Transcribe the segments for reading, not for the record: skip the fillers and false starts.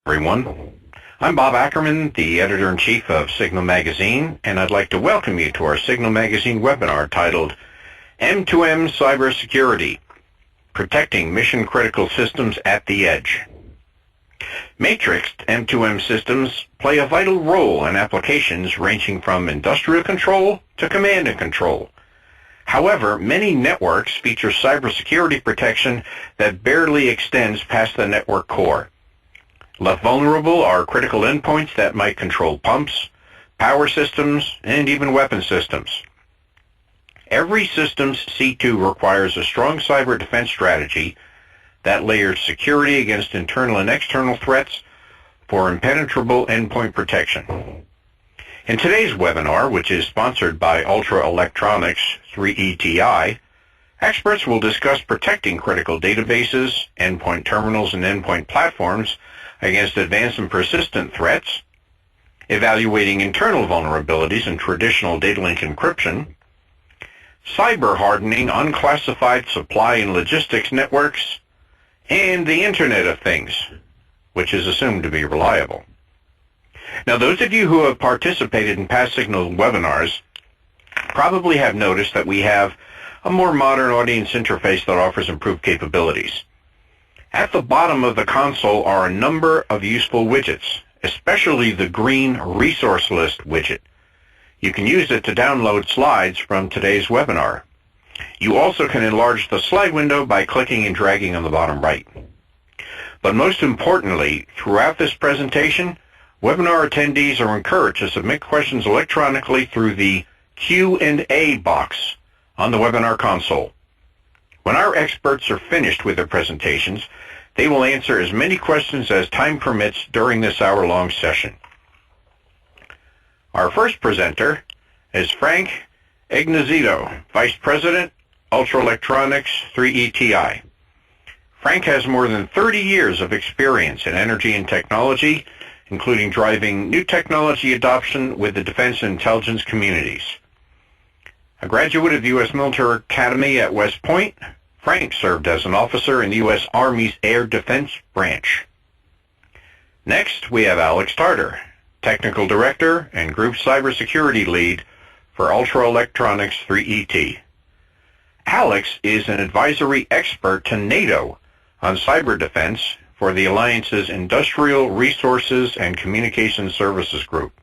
Everyone. I'm Bob Ackerman, the editor-in-chief of Signal Magazine, and I'd like to welcome you to our Signal Magazine webinar titled M2M Cybersecurity, Protecting Mission-Critical Systems at the Edge. Matrixed M2M systems play a vital role in applications ranging from industrial control to command and control. However, many networks feature cybersecurity protection that barely extends past the network core. Left vulnerable are critical endpoints that might control pumps, power systems, and even weapon systems. Every system's C2 requires a strong cyber defense strategy that layers security against internal and external threats for impenetrable endpoint protection. In today's webinar, which is sponsored by Ultra Electronics 3ETI, experts will discuss protecting critical databases, endpoint terminals, and endpoint platforms against advanced and persistent threats, evaluating internal vulnerabilities in traditional data link encryption, cyber hardening unclassified supply and logistics networks, and the Internet of Things, which is assumed to be reliable. Now, those of you who have participated in past Signal webinars probably have noticed that we have a more modern audience interface that offers improved capabilities. At the bottom of the console are a number of useful widgets, especially the green resource list widget. You can use it to download slides from today's webinar. You also can enlarge the slide window by clicking and dragging on the bottom right. But most importantly, throughout this presentation, webinar attendees are encouraged to submit questions electronically through the Q&A box on the webinar console. When our experts are finished with their presentations, they will answer as many questions as time permits during this hour-long session. Our first presenter is Frank Ignazito, Vice President, Ultra Electronics 3ETI. Frank has more than 30 years of experience in energy and technology, including driving new technology adoption with the defense and intelligence communities. A graduate of the U.S. Military Academy at West Point, Frank served as an officer in the U.S. Army's Air Defense Branch. Next, we have Alex Tarter, Technical Director and Group Cybersecurity Lead for Ultra Electronics 3ET. Alex is an advisory expert to NATO on cyber defense for the Alliance's Industrial Resources and Communications Services Group.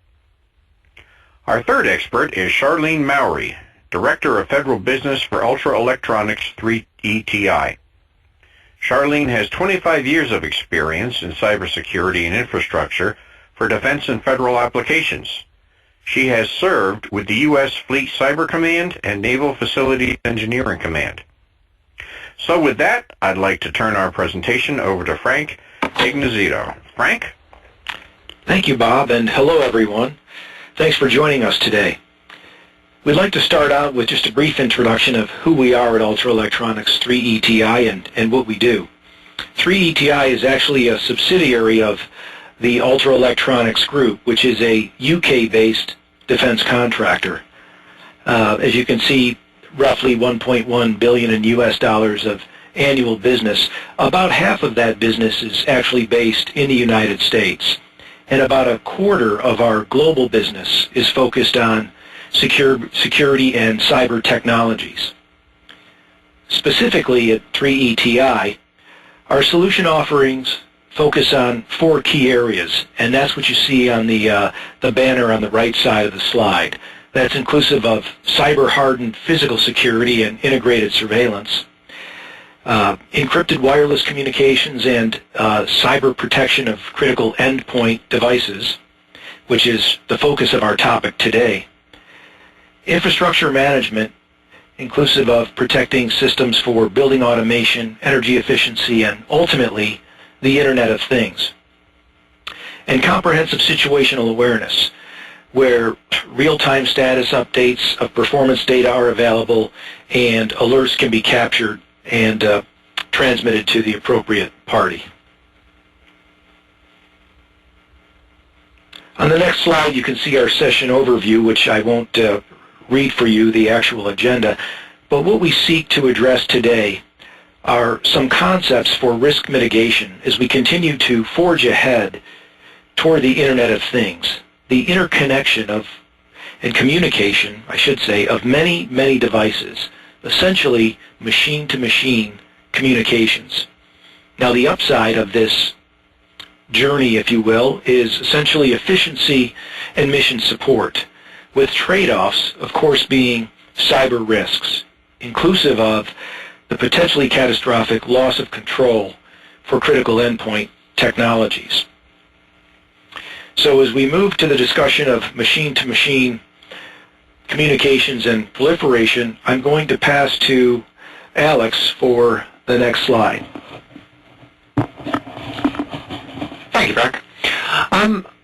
Our third expert is Charlene Mowry, Director of Federal Business for Ultra Electronics 3ETI. Charlene has 25 years of experience in cybersecurity and infrastructure for defense and federal applications. She has served with the U.S. Fleet Cyber Command and Naval Facilities Engineering Command. So with that, I'd like to turn our presentation over to Frank Ignazito. Frank? Thank you, Bob, and hello, everyone. Thanks for joining us today. We'd like to start out with just a brief introduction of who we are at Ultra Electronics 3ETI and what we do. 3ETI is actually a subsidiary of the Ultra Electronics Group, which is a UK-based defense contractor. As you can see, roughly $1.1 billion in US dollars of annual business. About half of that business is actually based in the United States, and about a quarter of our global business is focused on security and cyber technologies. Specifically at 3ETI, our solution offerings focus on 4 key areas, and that's what you see on the banner on the right side of the slide. That's inclusive of cyber-hardened physical security and integrated surveillance, encrypted wireless communications, and cyber protection of critical endpoint devices, which is the focus of our topic today. Infrastructure management, inclusive of protecting systems for building automation, energy efficiency, and ultimately the Internet of Things. And comprehensive situational awareness, where real-time status updates of performance data are available and alerts can be captured and transmitted to the appropriate party. On the next slide, you can see our session overview, which I won't read for you the actual agenda, but what we seek to address today are some concepts for risk mitigation as we continue to forge ahead toward the Internet of Things, the interconnection of, and communication, I should say, of many, many devices, essentially machine-to-machine communications. Now, the upside of this journey, if you will, is essentially efficiency and mission support, with trade-offs, of course, being cyber risks, inclusive of the potentially catastrophic loss of control for critical endpoint technologies. So as we move to the discussion of machine-to-machine communications and proliferation, I'm going to pass to Alex for the next slide. Thank you, Frank.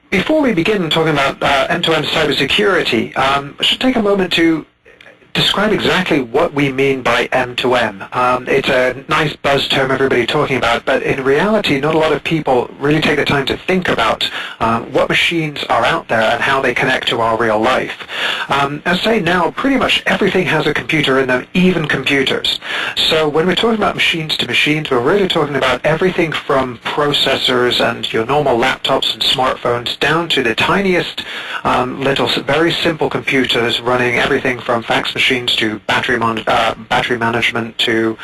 Before we begin talking about M2M cybersecurity, I should take a moment to describe exactly what we mean by M2M. It's a nice buzz term everybody talking about, but in reality, not a lot of people really take the time to think about what machines are out there and how they connect to our real life. As I say now, pretty much everything has a computer in them, even computers. So when we're talking about machines to machines, we're really talking about everything from processors and your normal laptops and smartphones down to the tiniest little, very simple computers running everything from fax machines to battery management to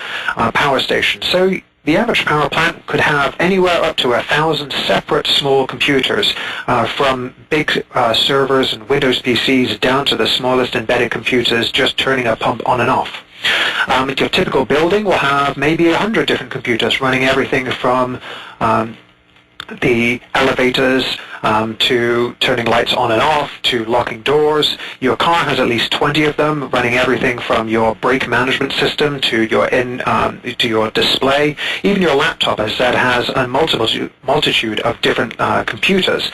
power stations. So the average power plant could have anywhere up to 1,000 separate small computers, from big servers and Windows PCs down to the smallest embedded computers just turning a pump on and off. Your typical building will have maybe 100 different computers running everything from the elevators to turning lights on and off to locking doors. Your car has at least 20 of them running everything from your brake management system to your to your display. Even your laptop, as I said, has a multitude of different computers.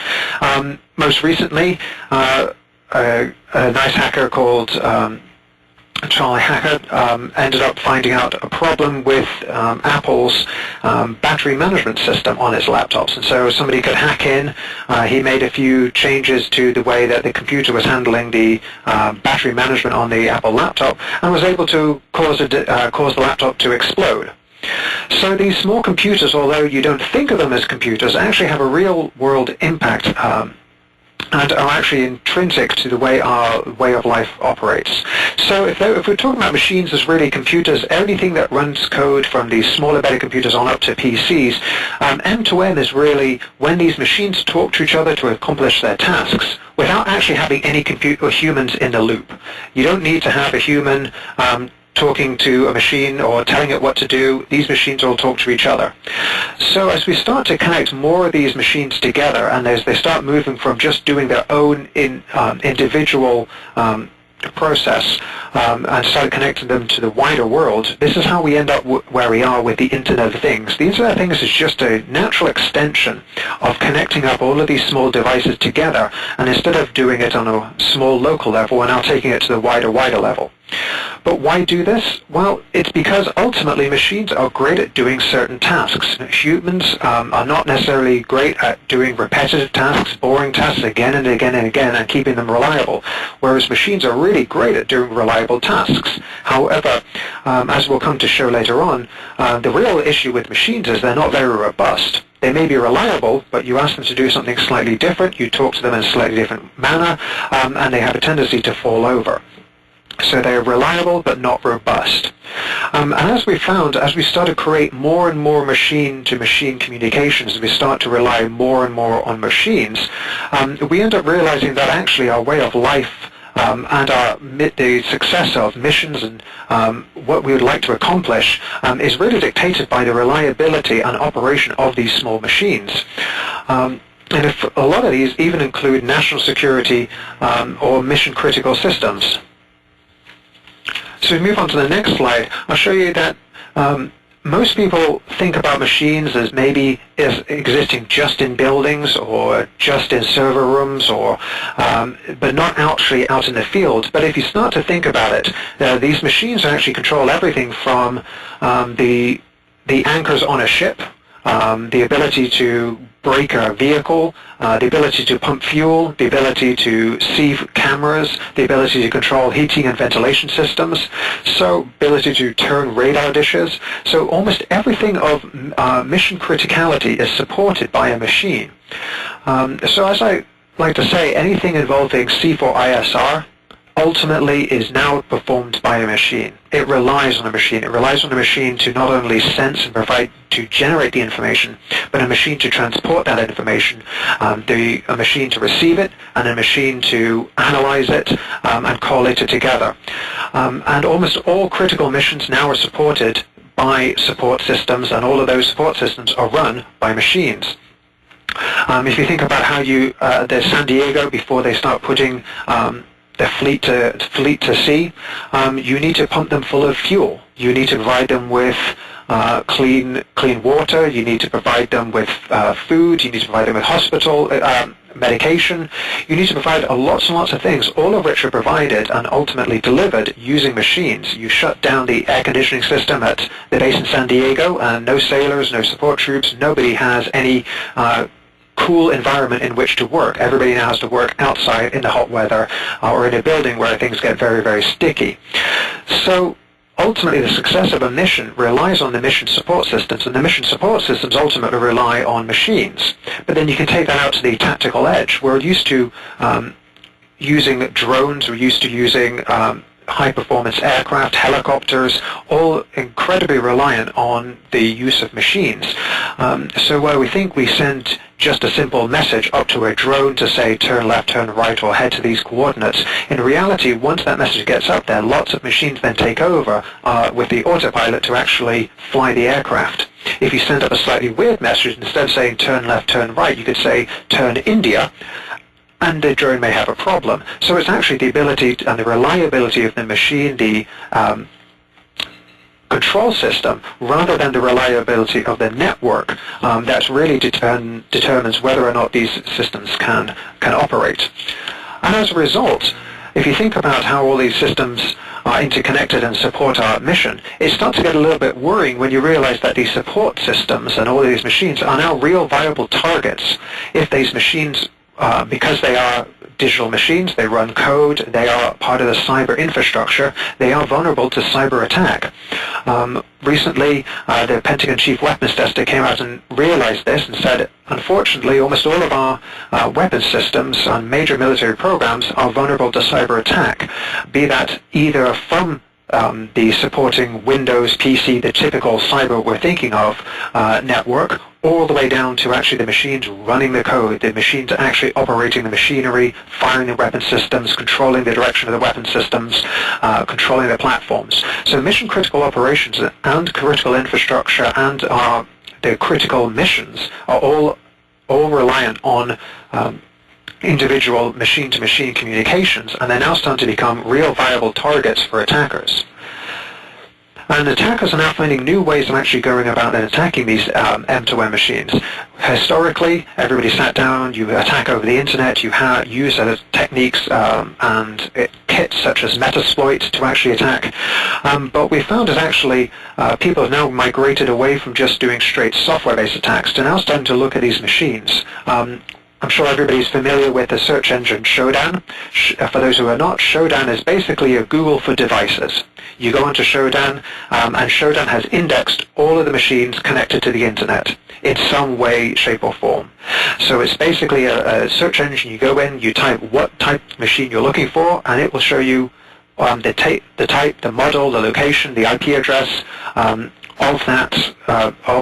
Most recently, a nice hacker called Charlie Hacker ended up finding out a problem with Apple's battery management system on its laptops, and so somebody could hack in. He made a few changes to the way that the computer was handling the battery management on the Apple laptop, and was able to cause the laptop to explode. So these small computers, although you don't think of them as computers, actually have a real-world impact and are actually intrinsic to the way our way of life operates. So if we're talking about machines as really computers, anything that runs code from these small embedded computers on up to PCs, M2M is really when these machines talk to each other to accomplish their tasks without actually having any humans in the loop. You don't need to have a human talking to a machine or telling it what to do. These machines all talk to each other. So as we start to connect more of these machines together, and as they start moving from just doing their own individual process and start connecting them to the wider world, this is how we end up where we are with the Internet of Things. The Internet of Things is just a natural extension of connecting up all of these small devices together, and instead of doing it on a small local level, we're now taking it to the wider level. But why do this? Well, it's because ultimately machines are great at doing certain tasks. Humans are not necessarily great at doing repetitive tasks, boring tasks again and again and again, and keeping them reliable, whereas machines are really great at doing reliable tasks. However, as we'll come to show later on, the real issue with machines is they're not very robust. They may be reliable, but you ask them to do something slightly different, you talk to them in a slightly different manner, and they have a tendency to fall over. So they're reliable but not robust. And as we found, as we start to create more and more machine-to-machine communications, we start to rely more and more on machines, we end up realizing that actually our way of life and the success of missions and what we would like to accomplish is really dictated by the reliability and operation of these small machines. And if a lot of these even include national security or mission-critical systems. So we move on to the next slide. I'll show you that most people think about machines as maybe existing just in buildings or just in server rooms, or but not actually out in the field. But if you start to think about it, these machines actually control everything from the anchors on a ship, the ability to brake a vehicle, the ability to pump fuel, the ability to see cameras, the ability to control heating and ventilation systems, so ability to turn radar dishes. So almost everything of mission criticality is supported by a machine. So as I like to say, anything involving C4ISR ultimately is now performed by a machine. It relies on a machine. It relies on a machine to not only sense and provide, to generate the information, but a machine to transport that information, a machine to receive it, and a machine to analyze it and collate it together. And almost all critical missions now are supported by support systems, and all of those support systems are run by machines. If you think about how there's San Diego, before they start putting their fleet to sea, you need to pump them full of fuel. You need to provide them with clean water. You need to provide them with food. You need to provide them with hospital medication. You need to provide lots and lots of things, all of which are provided and ultimately delivered using machines. You shut down the air conditioning system at the base in San Diego, and no sailors, no support troops, nobody has any cool environment in which to work. Everybody now has to work outside in the hot weather or in a building where things get very, very sticky. So ultimately the success of a mission relies on the mission support systems, and the mission support systems ultimately rely on machines. But then you can take that out to the tactical edge. We're used to using drones, we're used to using high-performance aircraft, helicopters, all incredibly reliant on the use of machines. So where we think we send just a simple message up to a drone to say turn left, turn right, or head to these coordinates, in reality, once that message gets up there, lots of machines then take over with the autopilot to actually fly the aircraft. If you send up a slightly weird message, instead of saying turn left, turn right, you could say turn India, and the drone may have a problem. So it's actually the ability and the reliability of the machine, the control system, rather than the reliability of the network, that's really determines whether or not these systems can operate. And as a result, if you think about how all these systems are interconnected and support our mission, it starts to get a little bit worrying when you realize that these support systems and all of these machines are now real viable targets. If these machines, because they are digital machines, they run code, they are part of the cyber infrastructure, they are vulnerable to cyber attack. Recently, the Pentagon Chief Weapons Tester came out and realized this and said, unfortunately, almost all of our weapons systems on major military programs are vulnerable to cyber attack, be that either from the supporting Windows PC, the typical cyber we're thinking of network, all the way down to actually the machines running the code, the machines actually operating the machinery, firing the weapon systems, controlling the direction of the weapon systems, controlling the platforms. So mission critical operations and critical infrastructure and the critical missions are all reliant on individual machine-to-machine communications, and they're now starting to become real viable targets for attackers. And attackers are now finding new ways of actually going about and attacking these M2M machines. Historically, everybody sat down, you attack over the internet, you use techniques and kits such as Metasploit to actually attack. But we found that actually people have now migrated away from just doing straight software-based attacks to now starting to look at these machines. I'm sure everybody's familiar with the search engine Shodan. For those who are not, Shodan is basically a Google for devices. You go onto Shodan, and Shodan has indexed all of the machines connected to the internet in some way, shape, or form. So it's basically a search engine. You go in, you type what type of machine you're looking for, and it will show you the type, the model, the location, the IP address, of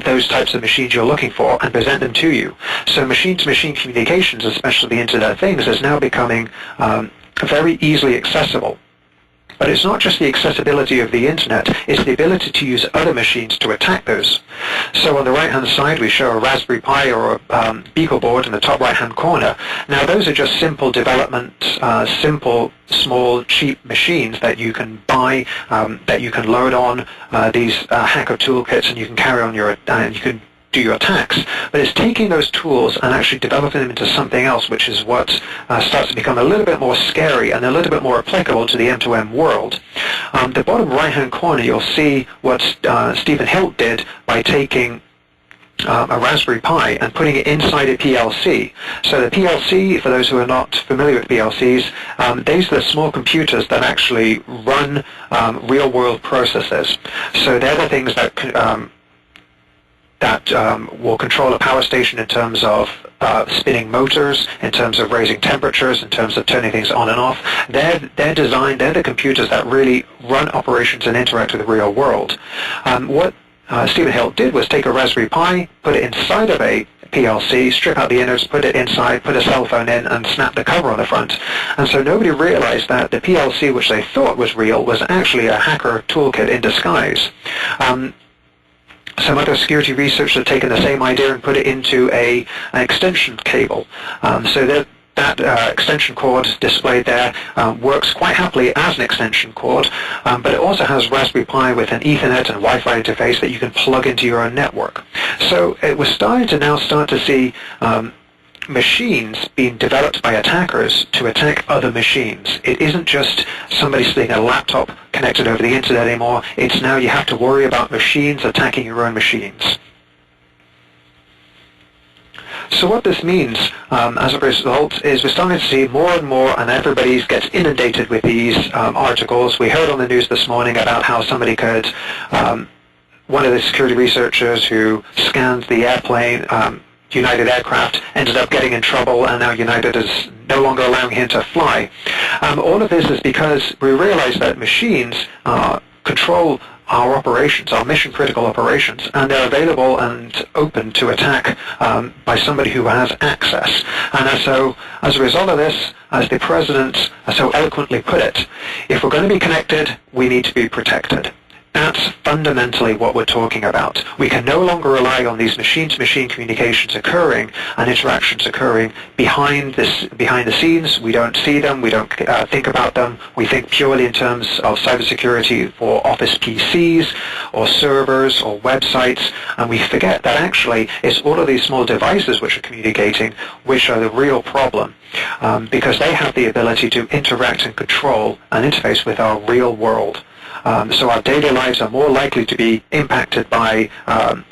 those types of machines you're looking for, and present them to you. So machine-to-machine communications, especially the Internet of Things, is now becoming very easily accessible. But it's not just the accessibility of the Internet, it's the ability to use other machines to attack those. So on the right-hand side, we show a Raspberry Pi or a BeagleBoard in the top right-hand corner. Now, those are just simple development, simple, small, cheap machines that you can buy, that you can load on these hacker toolkits, and you can carry on you can do your attacks. But it's taking those tools and actually developing them into something else, which is what starts to become a little bit more scary and a little bit more applicable to the M2M world. The bottom right-hand corner, you'll see what Stephen Hilt did by taking a Raspberry Pi and putting it inside a PLC. So the PLC, for those who are not familiar with PLCs, these are the small computers that actually run real-world processes. So they're the things that will control a power station in terms of spinning motors, in terms of raising temperatures, in terms of turning things on and off. They're designed, they're the computers that really run operations and interact with the real world. What Stephen Hill did was take a Raspberry Pi, put it inside of a PLC, strip out the innards, put it inside, put a cell phone in, and snap the cover on the front. And so nobody realized that the PLC, which they thought was real, was actually a hacker toolkit in disguise. Some other security researchers have taken the same idea and put it into an extension cable. So that extension cord displayed there works quite happily as an extension cord, but it also has Raspberry Pi with an Ethernet and Wi-Fi interface that you can plug into your own network. So it was starting to now start to see machines being developed by attackers to attack other machines. It isn't just somebody sitting at a laptop connected over the internet anymore. It's now you have to worry about machines attacking your own machines. So what this means as a result is we're starting to see more and more, and everybody gets inundated with these articles. We heard on the news this morning about how somebody could, one of the security researchers who scanned the airplane, United Aircraft, ended up getting in trouble, and now United is no longer allowing him to fly. All of this is because we realize that machines control our operations, our mission-critical operations, and they're available and open to attack by somebody who has access. And so, as a result of this, as the President so eloquently put it, if we're going to be connected, we need to be protected. That's fundamentally what we're talking about. We can no longer rely on these machine-to-machine communications occurring and interactions occurring behind the scenes. We don't see them. We don't think about them. We think purely in terms of cybersecurity for office PCs or servers or websites, and we forget that actually it's all of these small devices which are communicating which are the real problem, because they have the ability to interact and control and interface with our real world. So our daily lives are more likely to be impacted by an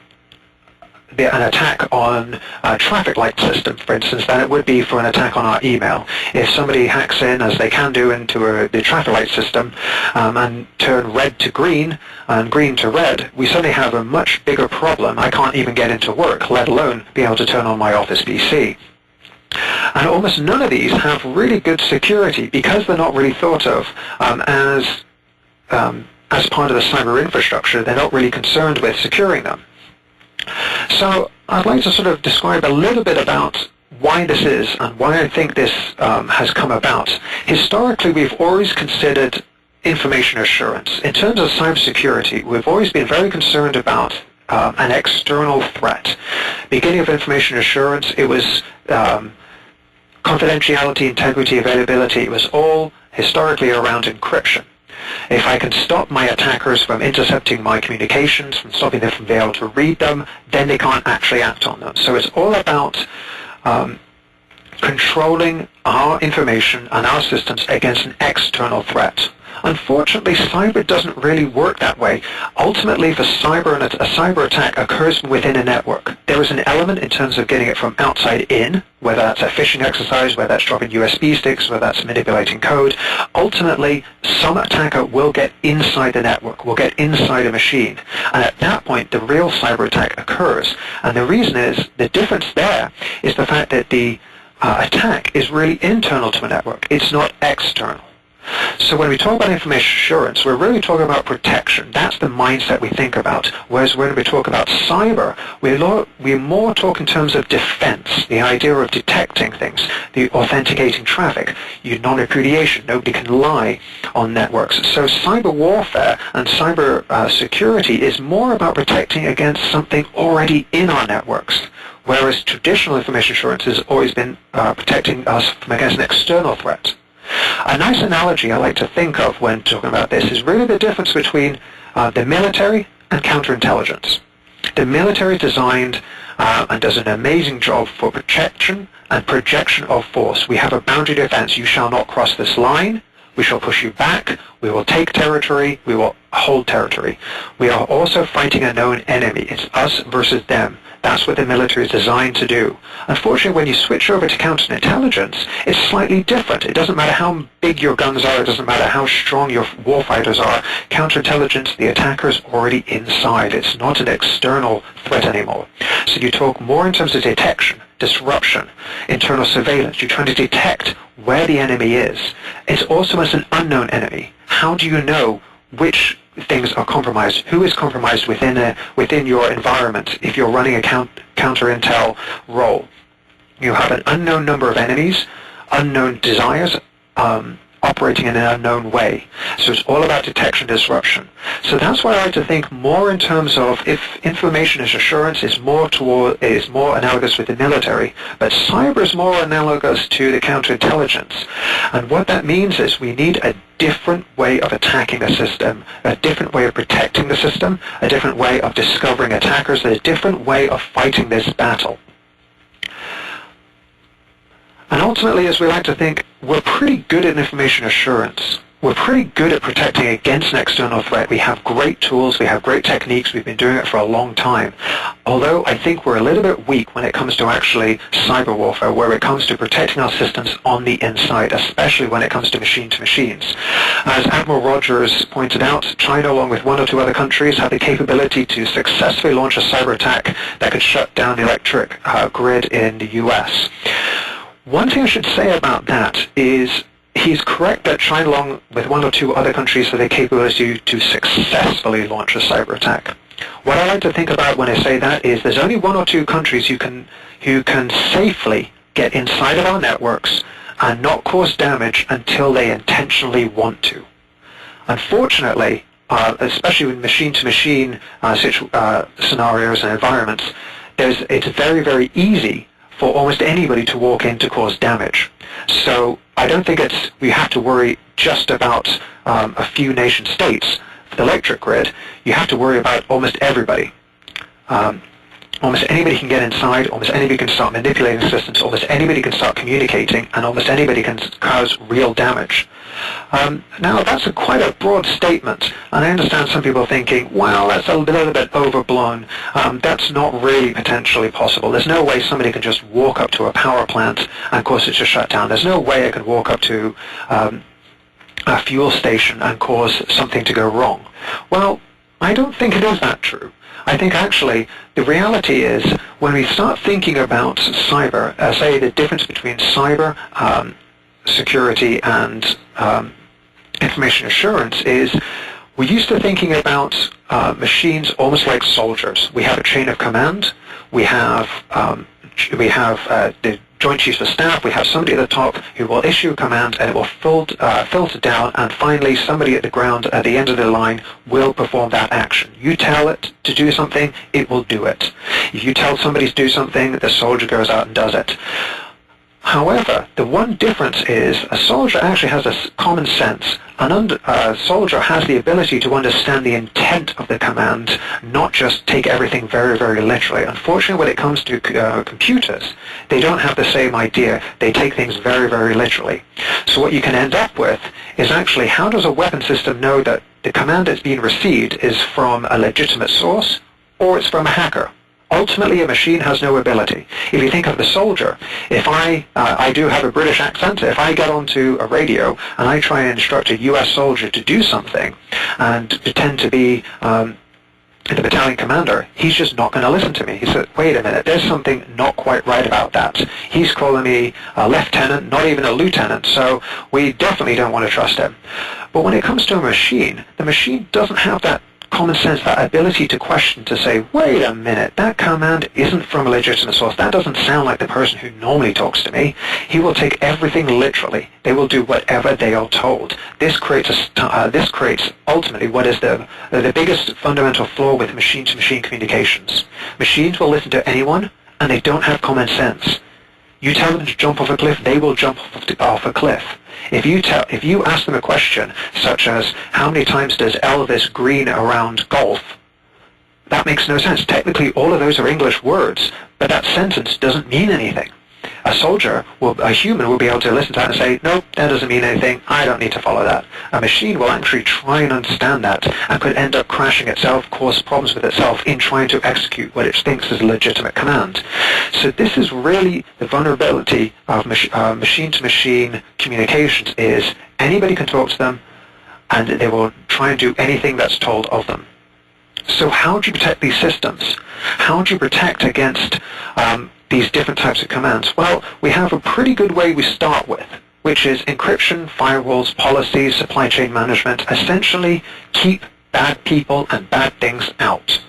attack on a traffic light system, for instance, than it would be for an attack on our email. If somebody hacks in, as they can do, into the traffic light system and turn red to green and green to red, we suddenly have a much bigger problem. I can't even get into work, let alone be able to turn on my office PC. And almost none of these have really good security because they're not really thought of as part of the cyber infrastructure. They're not really concerned with securing them. So I'd like to sort of describe a little bit about why this is and why I think this has come about. Historically, we've always considered information assurance. In terms of cybersecurity, we've always been very concerned about an external threat. Beginning of information assurance, it was confidentiality, integrity, availability. It was all historically around encryption. If I can stop my attackers from intercepting my communications, from stopping them from being able to read them, then they can't actually act on them. So it's all about controlling our information and our systems against an external threat. Unfortunately, cyber doesn't really work that way. Ultimately, for cyber, a cyber attack occurs from within a network. There is an element in terms of getting it from outside in, whether that's a phishing exercise, whether that's dropping USB sticks, whether that's manipulating code. Ultimately, some attacker will get inside the network, will get inside a machine. And at that point, the real cyber attack occurs. And the reason is, the difference there is the fact that the attack is really internal to a network. It's not external. So when we talk about information assurance, we're really talking about protection. That's the mindset we think about. Whereas when we talk about cyber, we more talk in terms of defense, the idea of detecting things, the authenticating traffic, non-repudiation. Nobody can lie on networks. So cyber warfare and cyber security is more about protecting against something already in our networks, whereas traditional information assurance has always been protecting us from against an external threat. A nice analogy I like to think of when talking about this is really the difference between the military and counterintelligence. The military is designed and does an amazing job for protection and projection of force. We have a boundary defense. You shall not cross this line. We shall push you back. We will take territory. We will hold territory. We are also fighting a known enemy. It's us versus them. That's what the military is designed to do. Unfortunately, when you switch over to counterintelligence, it's slightly different. It doesn't matter how big your guns are. It doesn't matter how strong your warfighters are. Counterintelligence, the attacker's already inside. It's not an external threat anymore. So you talk more in terms of detection, disruption, internal surveillance. You're trying to detect where the enemy is. It's also as an unknown enemy. How do you know which things are compromised? Who is compromised within your environment if you're running a counter-intel role? You have an unknown number of enemies, unknown desires, operating in an unknown way. So it's all about detection disruption. So that's why I like to think more in terms of if information assurance is more analogous with the military, but cyber is more analogous to the counterintelligence. And what that means is we need a different way of attacking a system, a different way of protecting the system, a different way of discovering attackers, a different way of fighting this battle. And ultimately, as we like to think, we're pretty good at information assurance. We're pretty good at protecting against an external threat. We have great tools. We have great techniques. We've been doing it for a long time. Although I think we're a little bit weak when it comes to actually cyber warfare, where it comes to protecting our systems on the inside, especially when it comes to machine-to-machines. As Admiral Rogers pointed out, China, along with one or two other countries, have the capability to successfully launch a cyber attack that could shut down the electric grid in the U.S. One thing I should say about that is he's correct that China, along with one or two other countries, have the capability to successfully launch a cyber attack. What I like to think about when I say that is there's only one or two countries who can safely get inside of our networks and not cause damage until they intentionally want to. Unfortunately, especially with machine-to-machine scenarios and environments, it's very, very easy for almost anybody to walk in to cause damage. So I don't think we have to worry just about a few nation states for the electric grid. You have to worry about almost everybody. Almost anybody can get inside, almost anybody can start manipulating systems, almost anybody can start communicating, and almost anybody can cause real damage. Now, that's quite a broad statement, and I understand some people thinking, well, that's a little bit overblown. That's not really potentially possible. There's no way somebody can just walk up to a power plant and cause it to shut down. There's no way I could walk up to a fuel station and cause something to go wrong. Well, I don't think it is that true. I think actually the reality is when we start thinking about cyber, say the difference between cyber security and information assurance is we're used to thinking about machines almost like soldiers. We have a chain of command. We have the Joint Chiefs of Staff. We have somebody at the top who will issue a command, and it will filter down, and finally somebody at the ground at the end of the line will perform that action. You tell it to do something, it will do it. If you tell somebody to do something, the soldier goes out and does it. However, the one difference is a soldier actually has a common sense. A soldier has the ability to understand the intent of the command, not just take everything very, very literally. Unfortunately, when it comes to computers, they don't have the same idea. They take things very, very literally. So what you can end up with is actually how does a weapon system know that the command that's being received is from a legitimate source or it's from a hacker? Ultimately, a machine has no ability. If you think of the soldier, if I do have a British accent, if I get onto a radio and I try and instruct a US soldier to do something and pretend to be the battalion commander, he's just not going to listen to me. He said, wait a minute, there's something not quite right about that. He's calling me a lieutenant, not even a lieutenant, so we definitely don't want to trust him. But when it comes to a machine, the machine doesn't have that common sense, that ability to question, to say, wait a minute, that command isn't from a legitimate source. That doesn't sound like the person who normally talks to me. He will take everything literally. They will do whatever they are told. This creates ultimately what is the biggest fundamental flaw with machine-to-machine communications. Machines will listen to anyone, and they don't have common sense. You tell them to jump off a cliff, they will jump off a cliff. If you ask them a question such as, how many times does Elvis green around golf? That makes no sense. Technically, all of those are English words, but that sentence doesn't mean anything. a soldier, a human will be able to listen to that and say, nope, that doesn't mean anything, I don't need to follow that. A machine will actually try and understand that and could end up crashing itself, cause problems with itself in trying to execute what it thinks is a legitimate command. So this is really the vulnerability of machine-to-machine communications is anybody can talk to them and they will try and do anything that's told of them. So how do you protect these systems? How do you protect against these different types of commands? Well, we have a pretty good way we start with, which is encryption, firewalls, policies, supply chain management. Essentially, keep bad people and bad things out.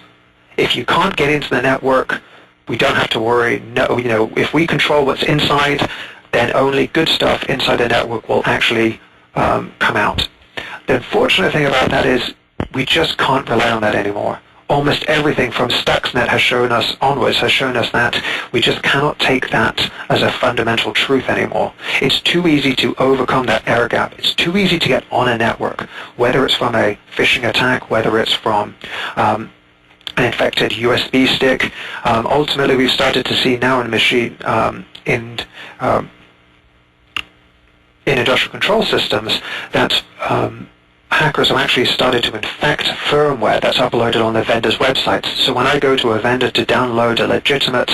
If you can't get into the network, we don't have to worry. No, if we control what's inside, then only good stuff inside the network will actually come out. The unfortunate thing about that is we just can't rely on that anymore. Almost everything from Stuxnet has shown us onwards has shown us that we just cannot take that as a fundamental truth anymore. It's too easy to overcome that error gap. It's too easy to get on a network, whether it's from a phishing attack, whether it's from an infected USB stick. Ultimately, we've started to see now in machine in industrial control systems that hackers have actually started to infect firmware that's uploaded on the vendor's websites. So when I go to a vendor to download a legitimate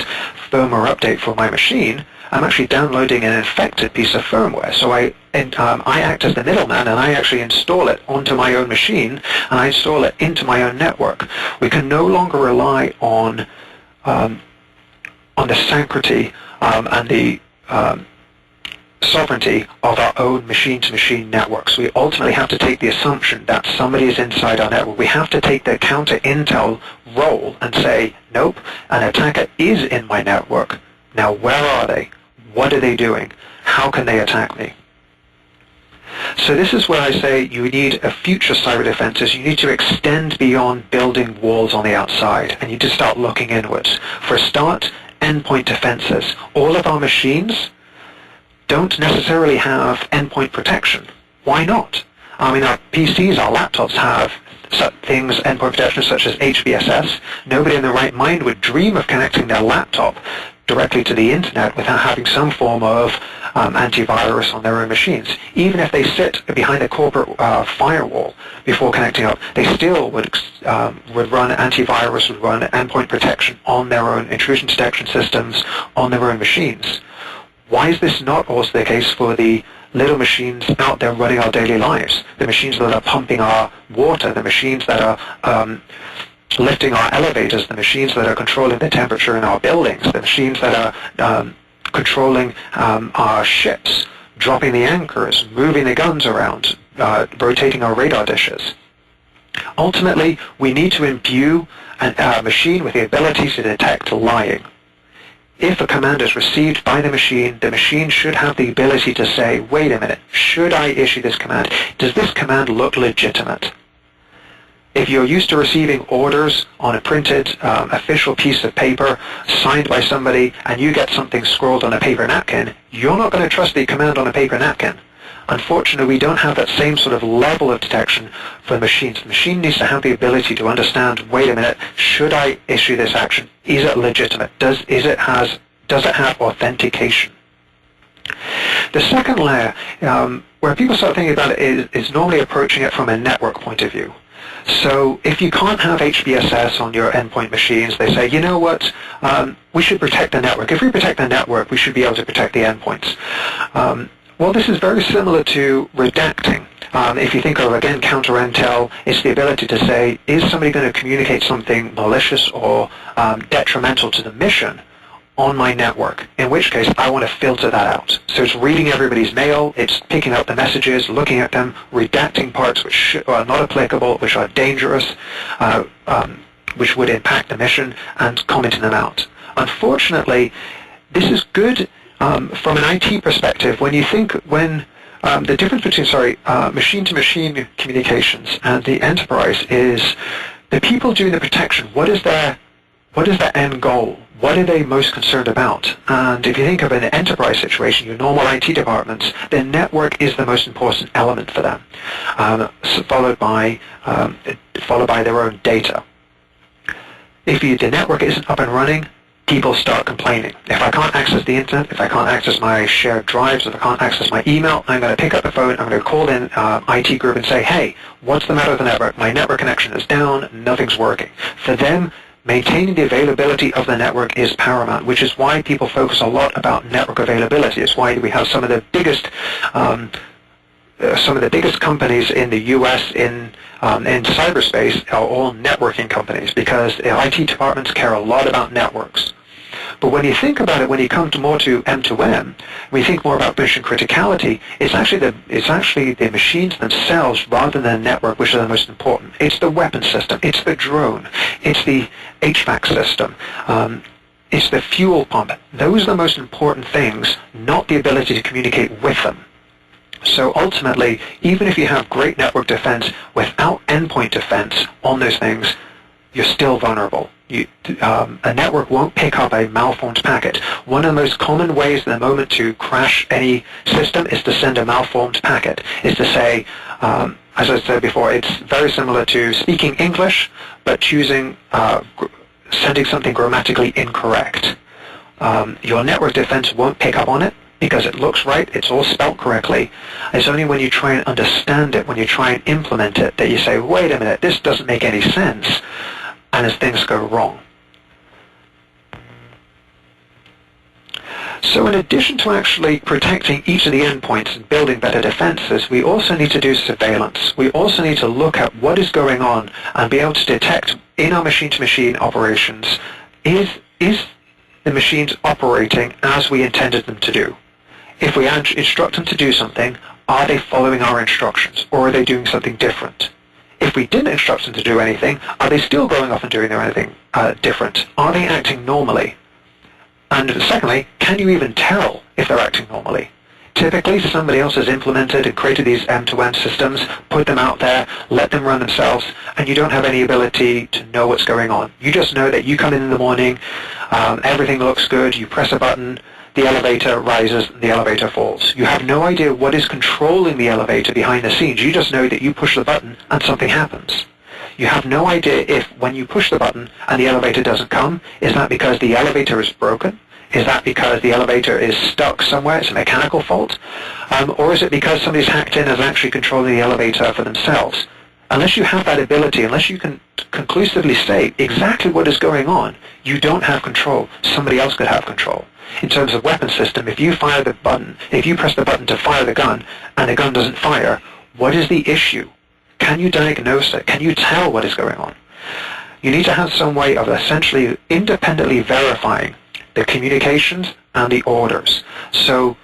firmware update for my machine, I'm actually downloading an infected piece of firmware. So I act as the middleman and I actually install it onto my own machine and I install it into my own network. We can no longer rely on the sanctity and the sovereignty of our own machine-to-machine networks. We ultimately have to take the assumption that somebody is inside our network. We have to take the counter-intel role and say, nope, an attacker is in my network. Now where are they? What are they doing? How can they attack me? So this is where I say you need a future cyber defenses. You need to extend beyond building walls on the outside and you need to start looking inwards. For a start, endpoint defenses. All of our machines don't necessarily have endpoint protection. Why not? I mean, our PCs, our laptops have such things, endpoint protection such as HBSS. Nobody in their right mind would dream of connecting their laptop directly to the internet without having some form of antivirus on their own machines. Even if they sit behind a corporate firewall before connecting up, they still would run antivirus, would run endpoint protection on their own intrusion detection systems on their own machines. Why is this not also the case for the little machines out there running our daily lives? The machines that are pumping our water, the machines that are lifting our elevators, the machines that are controlling the temperature in our buildings, the machines that are controlling our ships, dropping the anchors, moving the guns around, rotating our radar dishes. Ultimately, we need to imbue a machine with the ability to detect lying. If a command is received by the machine should have the ability to say, wait a minute, should I issue this command? Does this command look legitimate? If you're used to receiving orders on a printed official piece of paper signed by somebody and you get something scrawled on a paper napkin, you're not going to trust the command on a paper napkin. Unfortunately, we don't have that same sort of level of detection for the machines. The machine needs to have the ability to understand, wait a minute, should I issue this action? Is it legitimate? Does it have authentication? The second layer, where people start thinking about it, is normally approaching it from a network point of view. So if you can't have HBSS on your endpoint machines, they say, you know what, we should protect the network. If we protect the network, we should be able to protect the endpoints. Well, this is very similar to redacting. If you think of, again, counter-intel, it's the ability to say, is somebody going to communicate something malicious or detrimental to the mission on my network, in which case I want to filter that out. So it's reading everybody's mail, it's picking out the messages, looking at them, redacting parts which are not applicable, which are dangerous, which would impact the mission, and commenting them out. Unfortunately, this is good from an IT perspective when you think the difference between machine-to-machine communications and the enterprise is the people doing the protection. What is their end goal? What are they most concerned about? And if you think of an enterprise situation, your normal IT departments, the network is the most important element for them, followed by their own data. If the network isn't up and running, people start complaining. If I can't access the internet, if I can't access my shared drives, if I can't access my email, I'm going to pick up the phone, I'm going to call in IT group and say, hey, what's the matter with the network? My network connection is down, nothing's working. For them, maintaining the availability of the network is paramount, which is why people focus a lot about network availability. It's why we have some of the biggest companies in the U.S. in cyberspace are all networking companies, because the IT departments care a lot about networks. But when you think about it, when you come more to M2M, when you think more about mission criticality, it's actually the machines themselves rather than the network which are the most important. It's the weapon system, it's the drone, it's the HVAC system, it's the fuel pump. Those are the most important things, not the ability to communicate with them. So ultimately, even if you have great network defense, without endpoint defense on those things, you're still vulnerable. A network won't pick up a malformed packet. One of the most common ways at the moment to crash any system is to send a malformed packet, is to say, as I said before, it's very similar to speaking English, but choosing sending something grammatically incorrect. Your network defense won't pick up on it, because it looks right, it's all spelt correctly. It's only when you try and understand it, when you try and implement it, that you say, wait a minute, this doesn't make any sense, and as things go wrong. So in addition to actually protecting each of the endpoints and building better defenses, we also need to do surveillance. We also need to look at what is going on and be able to detect in our machine-to-machine operations, is the machines operating as we intended them to do? If we instruct them to do something, are they following our instructions, or are they doing something different? If we didn't instruct them to do anything, are they still going off and doing anything different? Are they acting normally? And secondly, can you even tell if they're acting normally? Typically, somebody else has implemented and created these M2M systems, put them out there, let them run themselves, and you don't have any ability to know what's going on. You just know that you come in the morning, everything looks good, you press a button, the elevator rises, and the elevator falls. You have no idea what is controlling the elevator behind the scenes. You just know that you push the button and something happens. You have no idea if when you push the button and the elevator doesn't come, is that because the elevator is broken? Is that because the elevator is stuck somewhere, it's a mechanical fault? Or is it because somebody's hacked in and is actually controlling the elevator for themselves? Unless you have that ability, unless you can conclusively state exactly what is going on, you don't have control. Somebody else could have control. In terms of weapon system, if you fire the button, if you press the button to fire the gun and the gun doesn't fire, what is the issue? Can you diagnose it? Can you tell what is going on? You need to have some way of essentially independently verifying the communications and the orders. So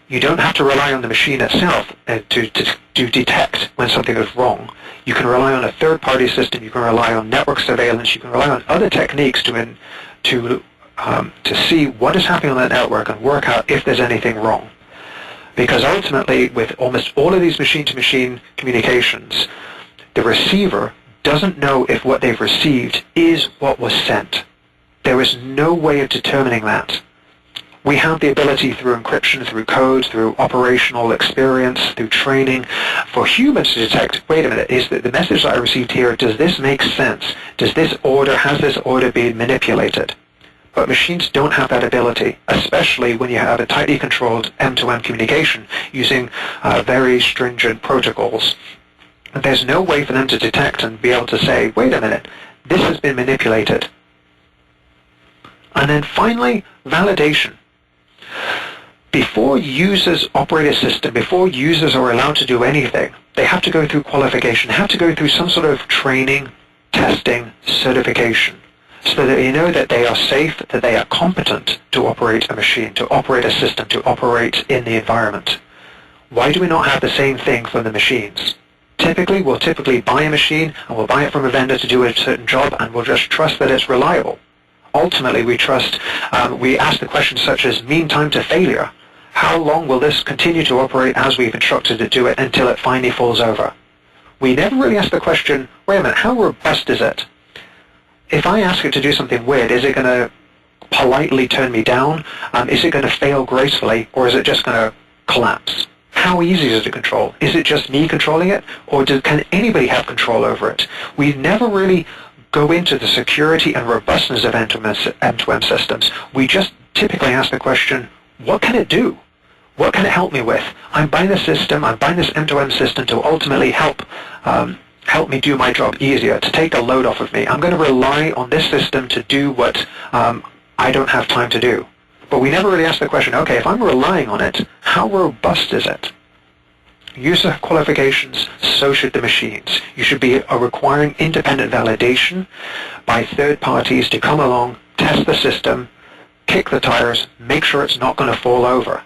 you don't have to rely on the machine itself to detect when something is wrong. You can rely on a third-party system. You can rely on network surveillance. You can rely on other techniques to see what is happening on that network and work out if there's anything wrong. Because ultimately, with almost all of these machine-to-machine communications, the receiver doesn't know if what they've received is what was sent. There is no way of determining that. We have the ability through encryption, through code, through operational experience, through training, for humans to detect, wait a minute, is the message that I received here, does this make sense? Has this order been manipulated? But machines don't have that ability, especially when you have a tightly controlled M2M communication using very stringent protocols. And there's no way for them to detect and be able to say, wait a minute, this has been manipulated. And then finally, validation. Before users operate a system, before users are allowed to do anything, they have to go through qualification, they have to go through some sort of training, testing, certification, so that you know that they are safe, that they are competent to operate a machine, to operate a system, to operate in the environment. Why do we not have the same thing for the machines? Typically, we'll buy a machine, and we'll buy it from a vendor to do a certain job, and we'll just trust that it's reliable. Ultimately, we ask the questions such as mean time to failure. How long will this continue to operate as we've instructed it to do it until it finally falls over? We never really ask the question, wait a minute, how robust is it? If I ask it to do something weird, is it going to politely turn me down? Is it going to fail gracefully, or is it just going to collapse? How easy is it to control? Is it just me controlling it, or can anybody have control over it? We never really go into the security and robustness of M2M systems. We just typically ask the question, what can it do? What can it help me with? I'm buying this system, I'm buying this M2M system to ultimately help me do my job easier, to take the load off of me. I'm going to rely on this system to do what I don't have time to do. But we never really ask the question, okay, if I'm relying on it, how robust is it? User qualifications, so should the machines. You should be requiring independent validation by third parties to come along, test the system, kick the tires, make sure it's not going to fall over.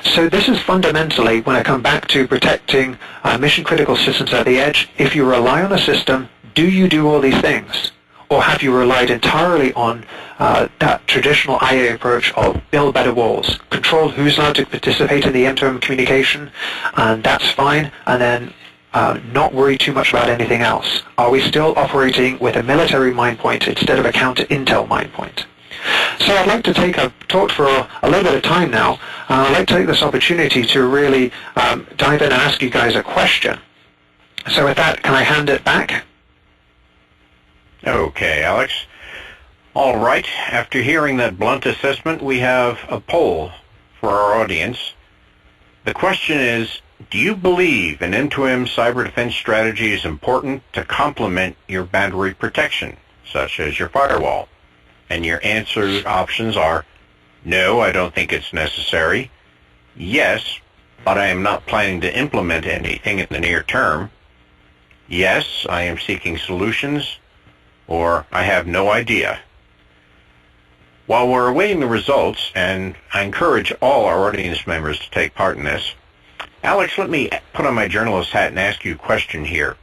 So this is fundamentally, when I come back to protecting mission-critical systems at the edge, if you rely on a system, do you do all these things? Or have you relied entirely on that traditional IA approach of build better walls, control who's allowed to participate in the M2M communication, and that's fine, and then not worry too much about anything else? Are we still operating with a military mind point instead of a counter-intel mind point? So I'd like to talk for a little bit of time now. I'd like to take this opportunity to really dive in and ask you guys a question. So with that, can I hand it back? Okay, Alex. All right. After hearing that blunt assessment, we have a poll for our audience. The question is, do you believe an M2M cyber defense strategy is important to complement your boundary protection, such as your firewall? And your answer options are, no, I don't think it's necessary. Yes, but I am not planning to implement anything in the near term. Yes, I am seeking solutions. Or I have no idea. While we're awaiting the results, and I encourage all our audience members to take part in this, Alex, let me put on my journalist hat and ask you a question here.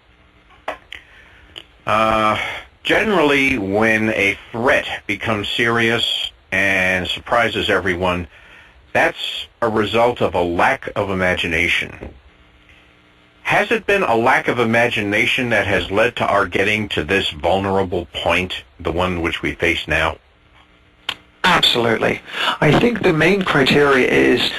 Generally, when a threat becomes serious and surprises everyone, that's a result of a lack of imagination. Has it been a lack of imagination that has led to our getting to this vulnerable point, the one which we face now? Absolutely. I think the main criteria is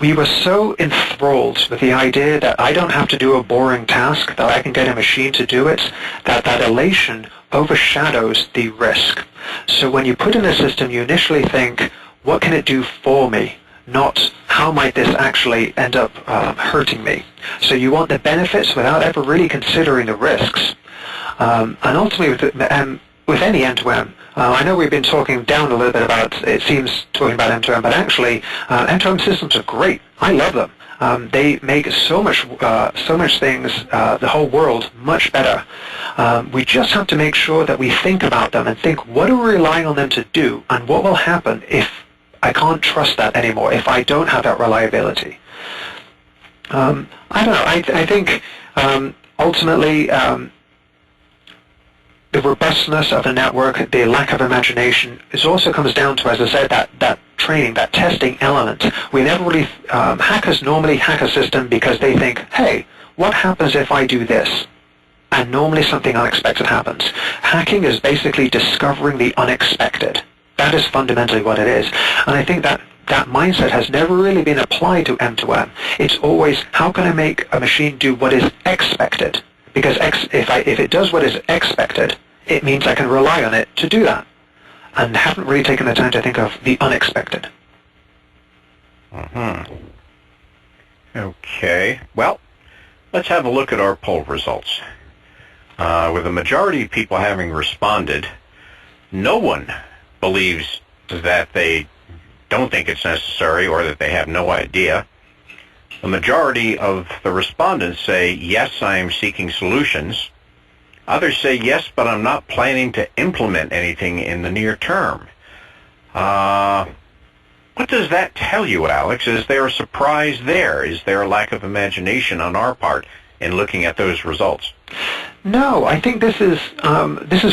we were so enthralled with the idea that I don't have to do a boring task, that I can get a machine to do it, that elation overshadows the risk. So when you put in a system, you initially think, what can it do for me? Not how might this actually end up hurting me. So you want the benefits without ever really considering the risks. And ultimately with any M2M, I know we've been talking down a little bit about, it seems, talking about M2M, but actually M2M systems are great. I love them. They make so much things, the whole world, much better. We just have to make sure that we think about them and think, what are we relying on them to do, and what will happen if I can't trust that anymore, if I don't have that reliability. I don't know. I think ultimately the robustness of the network, the lack of imagination, it also comes down to, as I said, that training, that testing element. We never really, hackers normally hack a system because they think, hey, what happens if I do this? And normally something unexpected happens. Hacking is basically discovering the unexpected. That is fundamentally what it is. And I think that mindset has never really been applied to M2M. It's always, how can I make a machine do what is expected? Because if it does what is expected, it means I can rely on it to do that. And haven't really taken the time to think of the unexpected. Okay. Well, let's have a look at our poll results. With the majority of people having responded, no one believes that they don't think it's necessary or that they have no idea. The majority of the respondents say, yes, I am seeking solutions. Others say, yes, but I'm not planning to implement anything in the near term. What does that tell you, Alex? Is there a surprise there? Is there a lack of imagination on our part in looking at those results? No, I think this is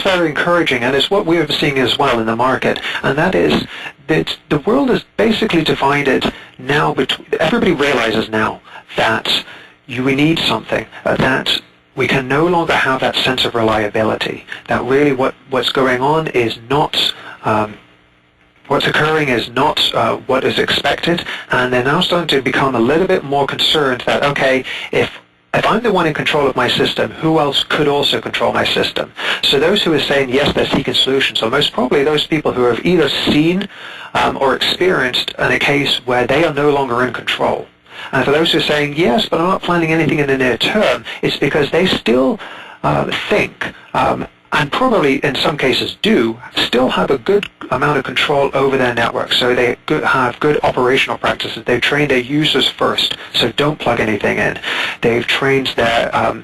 very encouraging, and it's what we're seeing as well in the market, and that is that the world is basically divided now. Everybody realizes now that we need something, that we can no longer have that sense of reliability, that really what's going on is not, what's occurring is not what is expected, and they're now starting to become a little bit more concerned that, okay, if if I'm the one in control of my system, who else could also control my system? So those who are saying yes, they're seeking solutions, are most probably those people who have either seen or experienced in a case where they are no longer in control. And for those who are saying yes, but I'm not planning anything in the near term, it's because they still think, and probably in some cases do, still have a good amount of control over their network. So they have good operational practices. They've trained their users first, so don't plug anything in. They've trained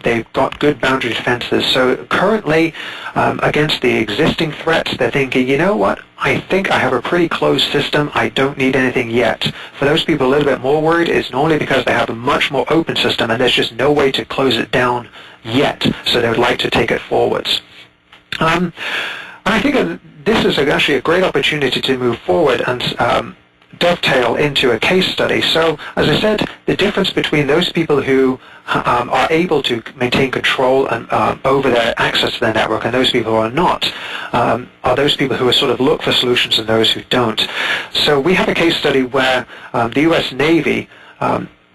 they've got good boundary defenses. So currently, against the existing threats, they're thinking, you know what, I think I have a pretty closed system. I don't need anything yet. For those people a little bit more worried, it's normally because they have a much more open system and there's just no way to close it down yet. So they would like to take it forwards. And I think this is actually a great opportunity to move forward and dovetail into a case study. So, as I said, the difference between those people who are able to maintain control over their access to their network and those people who are not are those people who sort of look for solutions and those who don't. So we have a case study where the U.S. Navy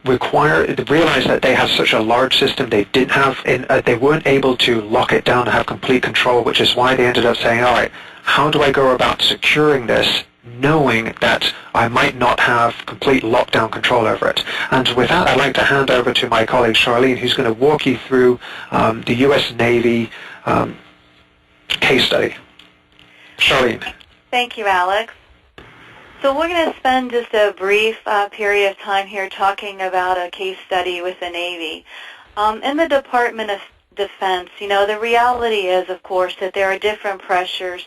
realized that they have such a large system they didn't have they weren't able to lock it down and have complete control, which is why they ended up saying, all right, how do I go about securing this knowing that I might not have complete lockdown control over it? And with that, I'd like to hand over to my colleague Charlene, who's going to walk you through the U.S. Navy case study. Charlene. Thank you, Alex. So we're going to spend just a brief period of time here talking about a case study with the Navy. In the Department of Defense, the reality is, of course, that there are different pressures